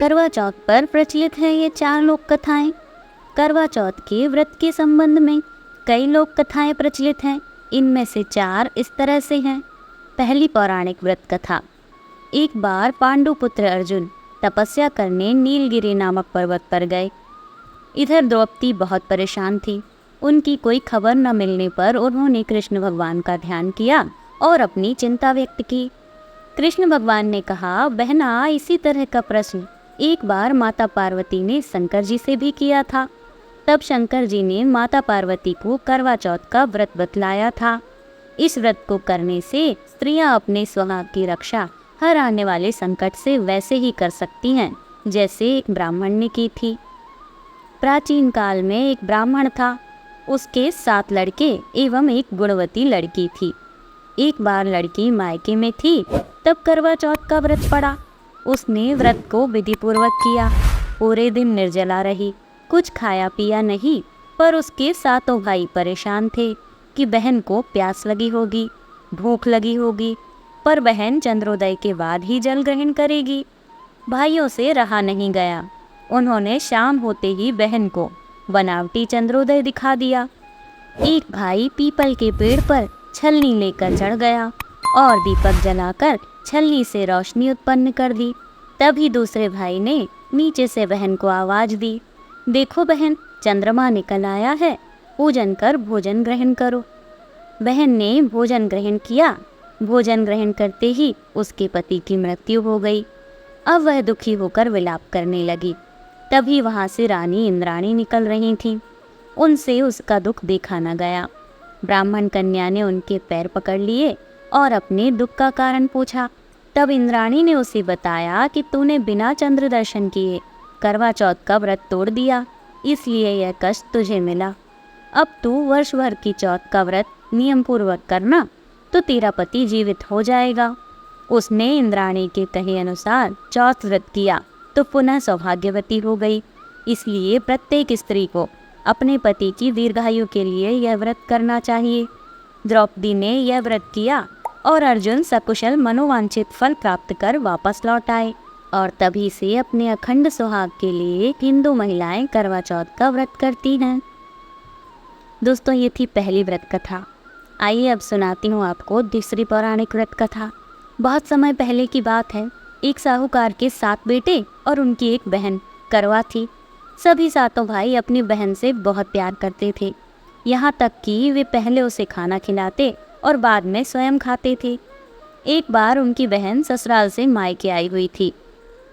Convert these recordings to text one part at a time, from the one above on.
करवा चौथ पर प्रचलित है ये 4 लोक कथाएं। करवा चौथ के व्रत के संबंध में कई लोक कथाएं प्रचलित हैं। इनमें से 4 इस तरह से हैं। पहली पौराणिक व्रत कथा। एक बार पांडु पुत्र अर्जुन तपस्या करने नीलगिरी नामक पर्वत पर गए। इधर द्रौपदी बहुत परेशान थी। उनकी कोई खबर न मिलने पर उन्होंने कृष्ण भगवान का ध्यान किया और अपनी चिंता व्यक्त की। कृष्ण भगवान ने कहा, बहना, इसी तरह का प्रश्न एक बार माता पार्वती ने शंकर जी से भी किया था। तब शंकर जी ने माता पार्वती को करवा चौथ का व्रत बतलाया था। इस व्रत को करने से स्त्रियां अपने स्वभाव की रक्षा हर आने वाले संकट से वैसे ही कर सकती हैं जैसे एक ब्राह्मण ने की थी। प्राचीन काल में एक ब्राह्मण था। उसके 7 लड़के एवं एक गुणवती लड़की थी। एक बार लड़की मायके में थी, तब करवा चौथ का व्रत पड़ा। उसने व्रत को विधिपूर्वक किया। पूरे दिन निर्जला रही, कुछ खाया पिया नहीं। पर उसके 7 भाई परेशान थे कि बहन को प्यास लगी होगी, भूख लगी होगी, पर बहन चंद्रोदय के बाद ही जल ग्रहण करेगी। भाइयों से रहा नहीं गया। उन्होंने शाम होते ही बहन को बनावटी चंद्रोदय दिखा दिया। एक भाई पीपल के पेड़ पर छलनी लेकर चढ़ गया और दीपक जलाकर छलनी से रोशनी उत्पन्न कर दी। तभी दूसरे भाई ने नीचे से बहन को आवाज दी, देखो बहन, चंद्रमा निकल आया है, पूजन कर भोजन ग्रहण करो। बहन ने भोजन ग्रहण किया। भोजन ग्रहण करते ही उसके पति की मृत्यु हो गई। अब वह दुखी होकर विलाप करने लगी। तभी वहां से रानी इंद्राणी निकल रही थीं। उनसे उसका दुख देखा न गया। ब्राह्मण कन्या ने उनके पैर पकड़ लिए और अपने दुख का कारण पूछा। तब इंद्राणी ने उसे बताया कि तूने बिना चंद्र दर्शन किए करवा चौथ का व्रत तोड़ दिया, इसलिए यह कष्ट तुझे मिला। अब तू वर्ष भर की चौथ का व्रत नियम पूर्वक करना, तो तेरा पति जीवित हो जाएगा। उसने इंद्राणी के कहे अनुसार चौथ व्रत किया तो पुनः सौभाग्यवती हो गई। इसलिए प्रत्येक स्त्री को अपने पति की दीर्घायु के लिए यह व्रत करना चाहिए। द्रौपदी ने यह व्रत किया और अर्जुन सकुशल मनोवांछित फल प्राप्त कर वापस लौट आए। और तभी से अपने अखंड सुहाग के लिए हिंदू महिलाएं करवा चौथ का व्रत करती हैं। दोस्तों, ये थी पहली व्रत कथा। आइए अब सुनाती हूँ आपको दूसरी पौराणिक व्रत कथा। बहुत समय पहले की बात है। एक साहूकार के 7 बेटे और उनकी एक बहन करवा थी। सभी 7 भाई अपनी बहन से बहुत प्यार करते थे, यहाँ तक कि वे पहले उसे खाना खिलाते और बाद में स्वयं खाते थे। एक बार उनकी बहन ससुराल से मायके आई हुई थी।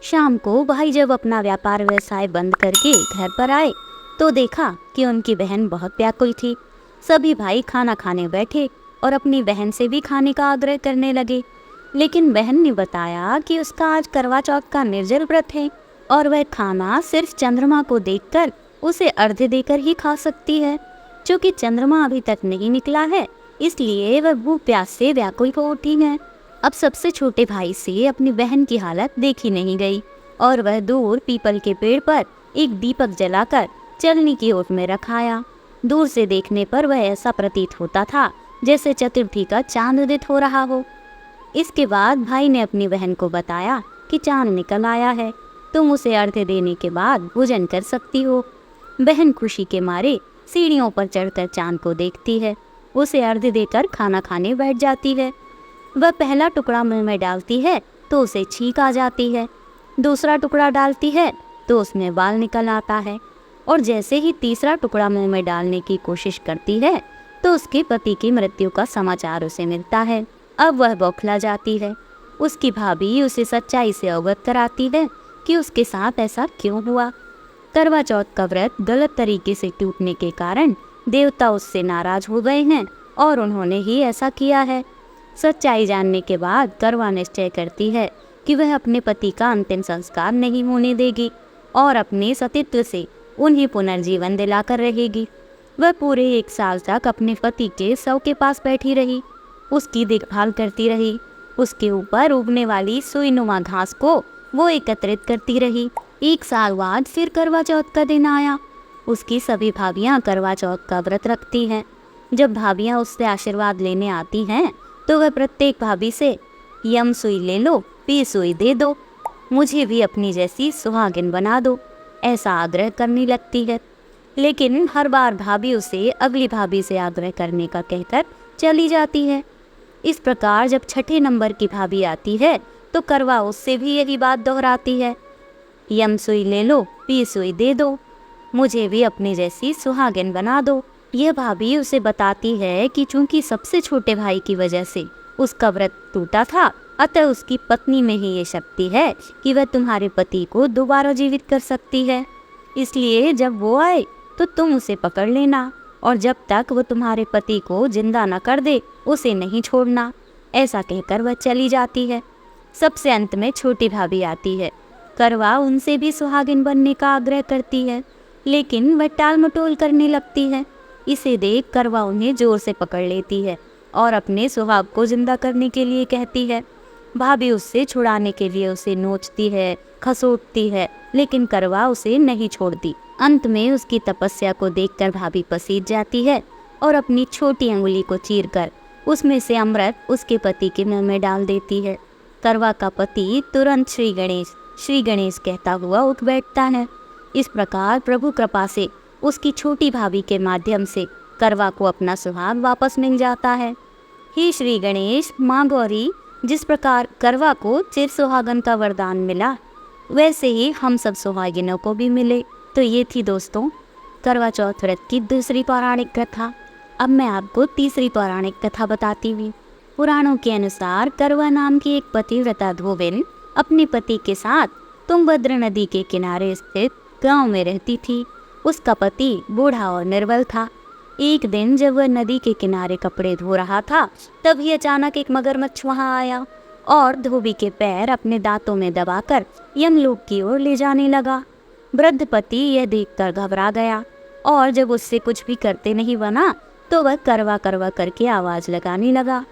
शाम को भाई जब अपना व्यापार व्यवसाय बंद करके घर पर आए तो देखा कि उनकी बहन बहुत व्याकुल थी। सभी भाई खाना खाने बैठे और अपनी बहन से भी खाने का आग्रह करने लगे, लेकिन बहन ने बताया कि उसका आज करवा चौथ का निर्जल व्रत है और वह खाना सिर्फ चंद्रमा को देखकर उसे अर्घ्य देकर ही खा सकती है। क्योंकि चंद्रमा अभी तक नहीं निकला है, इसलिए वह भूख प्यास से व्याकुल हो उठी है। अब सबसे छोटे भाई से अपनी बहन की हालत देखी नहीं गई और वह दूर पीपल के पेड़ पर एक दीपक जलाकर चलनी की ओट में रखाया। दूर से देखने पर वह ऐसा प्रतीत होता था जैसे चतुर्थी का चांद उदित हो रहा हो। इसके बाद भाई ने अपनी बहन को बताया कि चांद निकल आया है, तुम उसे अर्घ्य देने के बाद भोजन कर सकती हो। बहन खुशी के मारे सीढ़ियों पर चढ़कर चांद को देखती है, उसे अर्घ्य देकर खाना खाने बैठ जाती है। वह पहला टुकड़ा मुंह में डालती है तो उसे छींक आ जाती है, दूसरा टुकड़ा डालती है तो उसमें बाल निकल आता है, और जैसे ही तीसरा टुकड़ा मुंह में डालने की कोशिश करती है तो उसके पति की मृत्यु का समाचार उसे मिलता है। अब वह बौखला जाती है। उसकी भाभी उसे सच्चाई से अवगत कराती है कि उसके साथ ऐसा क्यों हुआ। करवा चौथ का व्रत गलत तरीके से टूटने के कारण देवता उससे नाराज हो गए हैं और उन्होंने ही ऐसा किया है। सच्चाई जानने के बाद करवा निश्चय करती है कि वह अपने पति का अंतिम संस्कार नहीं होने देगी और अपने सतीत्व से उन्हें पुनर्जीवन दिलाकर रहेगी। वह पूरे 1 साल तक अपने पति के शव के पास बैठी रही, उसकी देखभाल करती रही। उसके ऊपर उगने वाली सुईनुमा घास को वो एकत्रित करती रही। 1 साल बाद फिर करवा चौथ का दिन आया। उसकी सभी भाभियां करवा चौथ का व्रत रखती हैं। जब भाभियां उससे आशीर्वाद लेने आती हैं तो वह प्रत्येक भाभी से यम सुई ले लो, पी सुई दे दो। मुझे भी अपनी जैसी सुहागिन बना दो, ऐसा आग्रह करने लगती है। लेकिन हर बार भाभी उसे अगली भाभी से आग्रह करने का कहकर चली जाती है। इस प्रकार जब छठे नंबर की भाभी आती है तो करवा उससे भी यही बात दोहराती है, यम सुई ले लो, पी सुई दे दो, मुझे भी अपनी जैसी सुहागिन बना दो। यह भाभी उसे बताती है कि चूंकि सबसे छोटे भाई की वजह से उसका व्रत टूटा था, अतः उसकी पत्नी में ही ये शक्ति है कि वह तुम्हारे पति को दोबारा जीवित कर सकती है। इसलिए जब वो आए तो तुम उसे पकड़ लेना, और जब तक वो तुम्हारे पति को जिंदा न कर दे उसे नहीं छोड़ना। ऐसा कहकर वह चली जाती है। सबसे अंत में छोटी भाभी आती है। करवा उनसे भी सुहागिन बनने का आग्रह करती है, लेकिन वह टाल मटोल करने लगती है। इसे देख करवा उन्हें जोर से पकड़ लेती है और अपने सुहाग को जिंदा करने के लिए कहती है। भाभी उससे छुड़ाने के लिए उसे नोचती है, खसोटती है, लेकिन करवा उसे नहीं छोड़ती। अंत में उसकी तपस्या को देखकर भाभी पसीज जाती है और अपनी छोटी अंगुली को चीरकर उसमें से अमृत उसके पति के मुंह में डाल देती है। करवा का पति तुरंत श्री गणेश कहता हुआ उठ बैठता है। इस प्रकार प्रभु कृपा से उसकी छोटी भाभी के माध्यम से करवा को अपना सुहाग वापस मिल जाता है। हे श्री गणेश, माँ गौरी, जिस प्रकार करवा को चिर सुहागन का वरदान मिला, वैसे ही हम सब सुहागिनों को भी मिले। तो ये थी दोस्तों करवा चौथ व्रत की दूसरी पौराणिक कथा। अब मैं आपको तीसरी पौराणिक कथा बताती हूँ। पुराणों के अनुसार करवा नाम की एक पतिव्रता धोबिन अपने पति के साथ तुंगभद्र नदी के किनारे स्थित गांव में रहती थी। उसका पति बूढ़ा और निर्बल था। एक दिन जब वह नदी के किनारे कपड़े धो रहा था, तभी अचानक एक मगरमच्छ वहां आया और धोबी के पैर अपने दांतों में दबाकर यमलोक की ओर ले जाने लगा। वृद्ध पति यह देखकर घबरा गया और जब उससे कुछ भी करते नहीं बना तो वह करवा करवा करके आवाज लगाने लगा।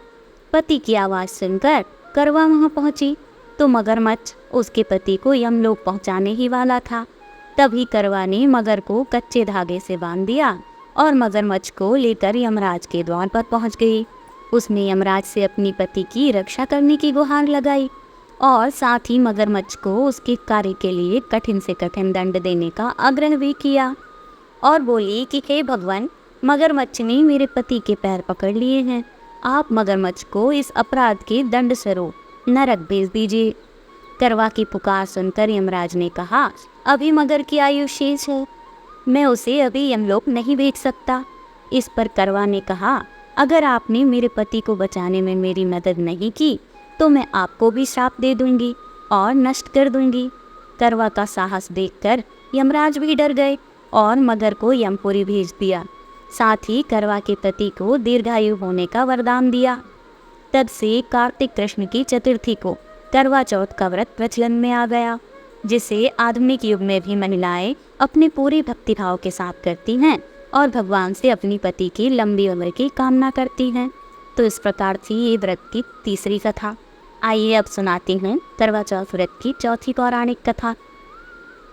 पति की आवाज सुनकर करवा वहां पहुंची तो मगरमच्छ उसके पति को यमलोक पहुंचाने ही वाला था। तभी करवा ने मगर को कच्चे धागे से बांध दिया और मगरमच्छ को लेकर यमराज के द्वार पर पहुंच गई। उसने यमराज से अपनी पति की रक्षा करने की गुहार लगाई और साथ ही मगरमच्छ को उसके कार्य के लिए कठिन से कठिन दंड देने का आग्रह भी किया और बोली कि हे भगवान, मगरमच्छ ने मेरे पति के पैर पकड़ लिए हैं, आप मगरमच्छ को इस अपराध के दंड स्वरूप नरक भेज दीजिए। करवा की पुकार सुनकर यमराज ने कहा, अभी मगर की आयु शेष है, मैं उसे अभी यमलोक नहीं भेज सकता। इस पर करवा ने कहा, अगर आपने मेरे पति को बचाने में मेरी मदद नहीं की तो मैं आपको भी श्राप दे दूंगी और नष्ट कर दूंगी। करवा का साहस देखकर यमराज भी डर गए और मगर को यमपुरी भेज दिया। साथ ही करवा के पति को दीर्घायु होने का वरदान दिया। तब से कार्तिक कृष्ण की चतुर्थी को करवा चौथ का व्रत प्रचलन में आ गया, जिसे आधुनिक युग में भी महिलाएं अपने पूरे भक्तिभाव के साथ करती हैं और भगवान से अपनी पति की लंबी उम्र की कामना करती हैं। तो इस प्रकार थी ये व्रत की तीसरी कथा। आइए अब सुनाती हूँ करवा चौथ व्रत की चौथी पौराणिक कथा।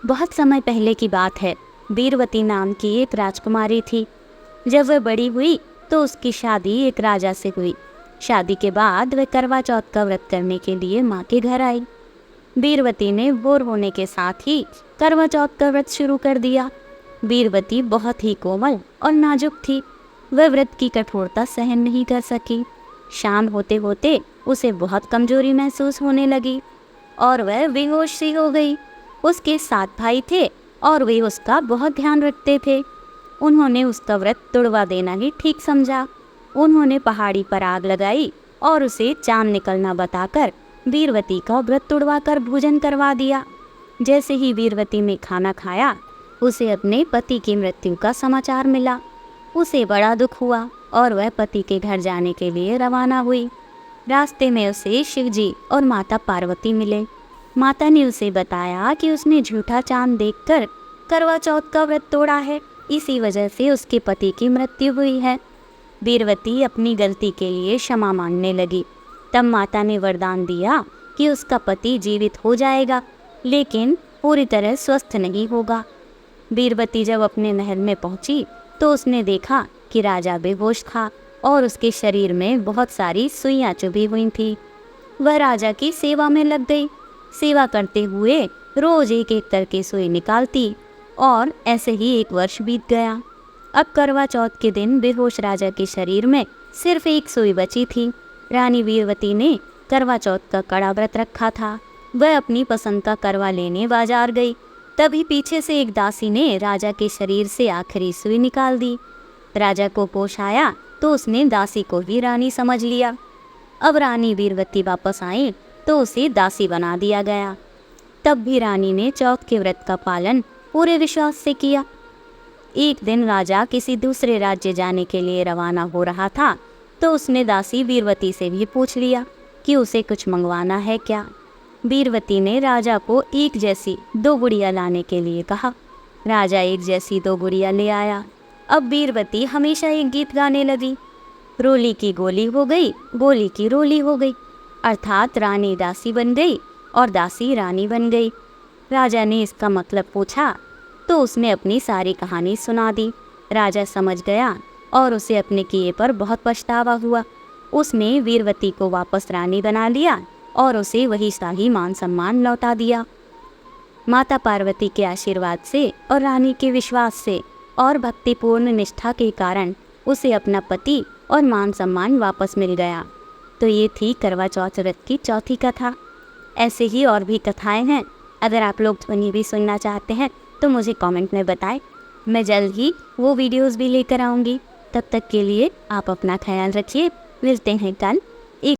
बहुत समय पहले की बात है। बीरवती नाम की एक राजकुमारी थी। जब वह बड़ी हुई तो उसकी शादी एक राजा से हुई। शादी के बाद वह करवा चौथ का व्रत करने के लिए माँ के घर आई। बीरवती ने बोर होने के साथ ही करवा चौथ का व्रत शुरू कर दिया। बीरवती बहुत ही कोमल और नाजुक थी। वह व्रत की कठोरता सहन नहीं कर सकी। शाम होते होते उसे बहुत कमजोरी महसूस होने लगी और वह बेहोश सी हो गई। उसके 7 भाई थे और वे उसका बहुत ध्यान रखते थे। उन्होंने उसका व्रत तुड़वा देना ही ठीक समझा। उन्होंने पहाड़ी पर आग लगाई और उसे चांद निकलना बताकर बीरवती का व्रत तुड़वा कर भोजन करवा दिया। जैसे ही बीरवती ने खाना खाया, उसे अपने पति की मृत्यु का समाचार मिला। उसे बड़ा दुख हुआ और वह पति के घर जाने के लिए रवाना हुई। रास्ते में उसे शिवजी और माता पार्वती मिले। माता ने उसे बताया कि उसने झूठा चांद देखकर करवा चौथ का व्रत तोड़ा है, इसी वजह से उसके पति की मृत्यु हुई है। बीरवती अपनी गलती के लिए क्षमा मांगने लगी। तब माता ने वरदान दिया कि उसका पति जीवित हो जाएगा, लेकिन पूरी तरह स्वस्थ नहीं होगा। बीरवती जब अपने महल में पहुंची तो उसने देखा कि राजा बेहोश था और उसके शरीर में बहुत सारी सुइयां चुभी हुई थी। वह राजा की सेवा में लग गई। सेवा करते हुए रोज एक एक करके सुई निकालती और ऐसे ही 1 वर्ष बीत गया। अब करवा चौथ के दिन बेहोश राजा के शरीर में सिर्फ एक सुई बची थी। रानी वीरवती ने करवा चौथ का कड़ा व्रत रखा था। वह अपनी पसंद का करवा लेने बाजार गई। तभी पीछे से एक दासी ने राजा के शरीर से आखिरी सुई निकाल दी। राजा को होश आया तो उसने दासी को ही रानी समझ लिया। अब रानी वीरवती वापस आई तो उसे दासी बना दिया गया। तब भी रानी ने चौथ के व्रत का पालन पूरे विश्वास से किया। एक दिन राजा किसी दूसरे राज्य जाने के लिए रवाना हो रहा था तो उसने दासी वीरवती से भी पूछ लिया कि उसे कुछ मंगवाना है क्या। वीरवती ने राजा को एक जैसी 2 गुड़िया लाने के लिए कहा। राजा एक जैसी 2 गुड़िया ले आया। अब वीरवती हमेशा एक गीत गाने लगी, रोली की गोली हो गई, गोली की रोली हो गई, अर्थात रानी दासी बन गई और दासी रानी बन गई। राजा ने इसका मतलब पूछा तो उसने अपनी सारी कहानी सुना दी। राजा समझ गया और उसे अपने किए पर बहुत पछतावा हुआ। उसने वीरवती को वापस रानी बना लिया और उसे वही शाही मान सम्मान लौटा दिया। माता पार्वती के आशीर्वाद से और रानी के विश्वास से और भक्तिपूर्ण निष्ठा के कारण उसे अपना पति और मान सम्मान वापस मिल गया। तो ये थी करवा चौथ व्रत की चौथी कथा। ऐसे ही और भी कथाएं हैं। अगर आप लोग उन्हें भी सुनना चाहते हैं तो मुझे कमेंट में बताएं। मैं जल्द ही वो वीडियोस भी लेकर आऊँगी। तब तक के लिए आप अपना ख्याल रखिए। मिलते हैं कल।